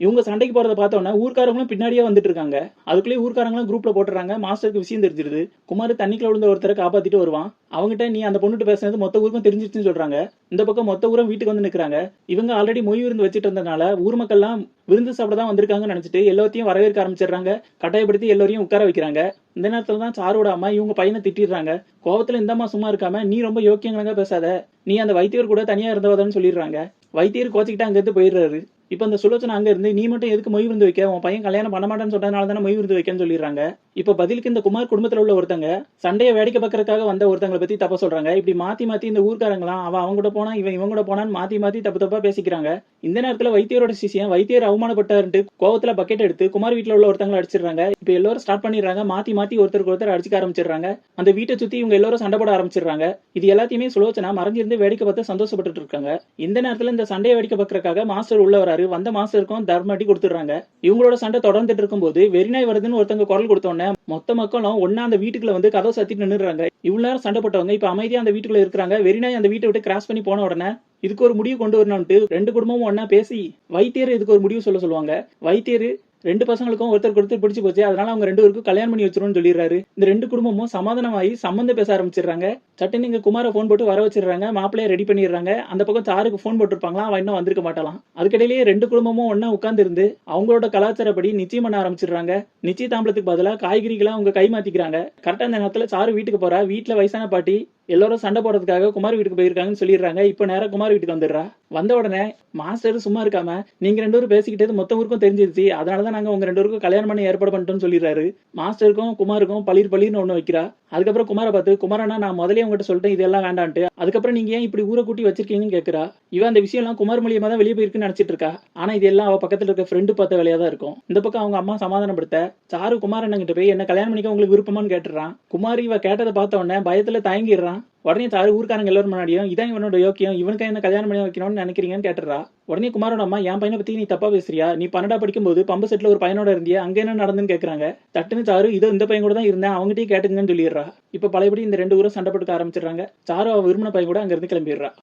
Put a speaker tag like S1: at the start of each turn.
S1: இவங்க சண்டைக்கு போறத பார்த்தோன்னே ஊர்க்காரங்களும் பின்னாடியே வந்துட்டு இருக்காங்க. அதுக்குள்ளேயே ஊர்க்காரங்களும் குரூப்ல போட்டுறாங்க. மாஸ்டருக்கு விஷயம் தெரிஞ்சிருது. குமார் தண்ணிக்குள்ள விழுந்த ஒருத்தரை காப்பாத்திட்டு வருவான். அவங்ககிட்ட நீ அந்த பொண்ணுட்டு பேசுனது மொத்த ஊருக்கும் தெரிஞ்சிருச்சுன்னு சொல்றாங்க. இந்த பக்கம் மொத்த ஊரும் வீட்டுக்கு வந்து நிக்கிறாங்க. இவங்க ஆல்ரெடி மொய் விருந்து வச்சுட்டு இருந்ததுனால ஊர் மக்கள்லாம் விருந்து சாப்பிட தான் வந்திருக்காங்கன்னு நினைச்சிட்டு எல்லாத்தையும் வரவேற்க ஆரம்பிச்சிடுறாங்க. கட்டாயப்படுத்தி எல்லாரையும் உட்கார வைக்கிறாங்க. இந்த நேரத்துல தான் சாரோட அம்மா இவங்க பையனை திட்டிடுறாங்க. கோவத்துல இந்தம்மா சும்மா இருக்காம நீ ரொம்ப யோக்கியங்களங்க பேசாத, நீ அந்த வைத்தியர் கூட தனியா இருந்தவதான்னு சொல்லிடுறாங்க. வைத்தியர் கோச்சிக்கிட்டு அங்க இருந்து போயிடுறாரு. இப்ப அந்த சுலோச்சனா அங்க இருந்து நீ மட்டும் எதுக்கு மொய் விருந்து வைக்க, உன் பையன் கல்யாணம் பண்ண மாட்டேன்னு சொன்னதுனால தானே மொய் விருந்து வைக்கன்னு சொல்லிடுறாங்க. இப்ப பதிலுக்கு இந்த குமார் குடும்பத்துல உள்ள ஒருத்தங்க சண்டையை வேடிக்கை பார்க்கறதுக்காக வந்த ஒருத்தங்களை பத்தி தப்ப சொல்றாங்க. இப்படி மாத்தி மாத்தி இந்த ஊர்க்காரங்களாம் அவன் அவங்க கூட போனா இவன் கூட போனான்னு மாத்தி மாத்தி தப்பு தப்பா பேசிக்கிறாங்க. இந்த நேரத்துல வைத்தியரோட சிஷியன் வைத்தியர் அவமானப்பட்டாருன்ட்டு கோவத்துல பக்கெட் எடுத்து குமார் வீட்டுல உள்ள ஒருத்தங்களை அடிச்சிடுறாங்க. இப்ப எல்லாரும் ஸ்டார்ட் பண்ணிடுறாங்க. மாத்தி மாத்தி ஒருத்தருக்கு ஒருத்தர் அடிச்சுக்க ஆரம்பிச்சிடுறாங்க. அந்த வீட்டை சுத்தி இவங்க எல்லாரும் சண்டை போட ஆரம்பிச்சிடுறாங்க. இது எல்லாத்தையுமே சுலோச்சனா மறைஞ்சிருந்து வேடிக்கை பார்த்து சந்தோஷப்பட்டு இருக்காங்க. இந்த நேரத்துல இந்த சண்டையை வேடிக்கை பார்க்கறதுக்காக மாஸ்டர் உள்ள வராரு. வந்த மாஸ்டருக்கும் தர்மடி கொடுத்துடுறாங்க. இவங்களோட சண்டை தொடர்ந்துட்டு இருக்கும்போது வெறிநாய் வருதுன்னு ஒருத்தங்க குரல் கொடுத்தோன்னே மொத்த மக்களும் ஒன்னா அந்த வீட்டுக்குள்ள வந்து கதவை சத்திட்டு நின்னுறாங்க. இவ்வளவு நேரம் சண்டை போட்டவங்க இப்ப அமைதியா அந்த வீட்டுக்குள்ள இருக்கிறாங்க. வெறிநாய் அந்த வீட்டை விட்டு கிராஸ் பண்ணி போன உடனே இதுக்கு ஒரு முடிவு கொண்டு வரணும்ட்டு ரெண்டு குடும்பமும் ஒன்னா பேசி வைத்தியர் இதுக்கு ஒரு முடிவு சொல்லுவாங்க. வைத்தியர் ரெண்டு பசங்களுக்கும் ஒருத்தருக்கு ஒருத்தர் பிடிச்சு போச்சு, அதனால அவங்க ரெண்டு பேருக்கும் கல்யாணம் பண்ணி வச்சிரும்னு சொல்லிடுறாரு. இந்த ரெண்டு குடும்பமும் சமாதானமாயி சம்பந்தம் பேச ஆரம்பிச்சிடுறாங்க. சட்டுன்னு இங்க குமார போன் போட்டு வர வச்சிடுறாங்க. மாப்பிள்ளைய ரெடி பண்ணிடுறாங்க. அந்த பக்கம் சாருக்கு போன் போட்டிருப்பாங்களா, அவன் இன்னும் வந்திருக்க மாட்டாலாம். அதுக்கிடையிலேயே ரெண்டு குடும்பமும் ஒன்னா உட்கார்ந்து இருந்து அவங்களோட கலாச்சாரப்படி நிச்சயம் பண்ண ஆரம்பிச்சிடுறாங்க. நிச்சய தாம்பளத்துக்கு பதிலா காய்கறிகளை அவங்க கை மாத்திக்கிறாங்க. கரெக்டா அந்த நேரத்துல சாரு வீட்டுக்கு போறா. வீட்டுல வயசான பாட்டி எல்லாரும் சண்டை போடுறதுக்காக குமார் வீட்டுக்கு போயிருக்காங்கன்னு சொல்லிடுறாங்க. இப்ப நேரம் குமார் வீட்டுக்கு வந்துடுறா. வந்த உடனே மாஸ்டர் சும்மா இருக்காம நீங்க ரெண்டு பேரும் பேசிக்கிட்டது மொத்த ஊருக்கும் தெரிஞ்சிருச்சு, அதனாலதான் நாங்க உங்க ரெண்டு பேருக்கும் கல்யாணம் பண்ணி ஏற்பாடு பண்ணிட்டோம்னு சொல்லிடுறாரு. மாஸ்டருக்கும் குமாருக்கும் பளிர் பளிர்னு ஒண்ணு வைக்கிறா. அதுக்கப்புறம் குமாரை பார்த்து குமாரனா நான் முதலே உங்ககிட்ட சொல்லிட்டேன் இதெல்லாம் வேண்டான்ட்டு, அதுக்கப்புறம் நீங்க ஏன் இப்படி ஊரை கூட்டி வச்சிருக்கீங்கன்னு கேட்கிறா. இவன் அந்த விஷயம் எல்லாம் குமார் மூலியமா தான் வெளியே போயிருக்குன்னு நினைச்சிட்டு இருக்கா. ஆனா இது எல்லாம் அவ பக்கத்துல இருக்க ஃப்ரெண்டு பார்த்த வேலையா தான் இருக்கும். இந்த பக்கம் அவங்க அம்மா சமாதானப்படுத்த சாரு குமார் அண்ணங்கிட்ட போய் என்ன கல்யாணம் பண்ணிக்க உங்களுக்கு விருப்பமான்னு கேட்டுறான். குமார் இவ கேட்டதை பார்த்த உடனே பயத்துல தயங்கிடுறான். உடனே சாரு ஊர்க்காரங்க எல்லாரும் முன்னாடியும் இதான் இவனோட யோக்கியம், இவனுக்கு என்ன கல்யாணம் பண்ணி வைக்கணும்னு நினைக்கிறீங்கன்னு கேட்டுறா. உடனே குமாரோட அம்மா என் பையனை பத்தி நீ தப்பா பேசுறியா, நீ 12 படிக்கும் போது பம்பு செட்ல ஒரு பையனோட இருந்தியா, அங்க என்ன நடந்துன்னு கேக்குறாங்க. தட்டுன்னு சாரு இதோ இந்த பையன் கூட தான் இருந்தேன், அவங்ககிட்டயே கேட்டுங்கன்னு சொல்லிடுறா. இப்ப பழையபடி இந்த ரெண்டு ஊரும் சண்டை போட்டுக்க ஆரம்பிச்சிடுறாங்க. சாரு அவ விரும்பின பையன் கூட அங்க இருந்து கிளம்பிடுறா.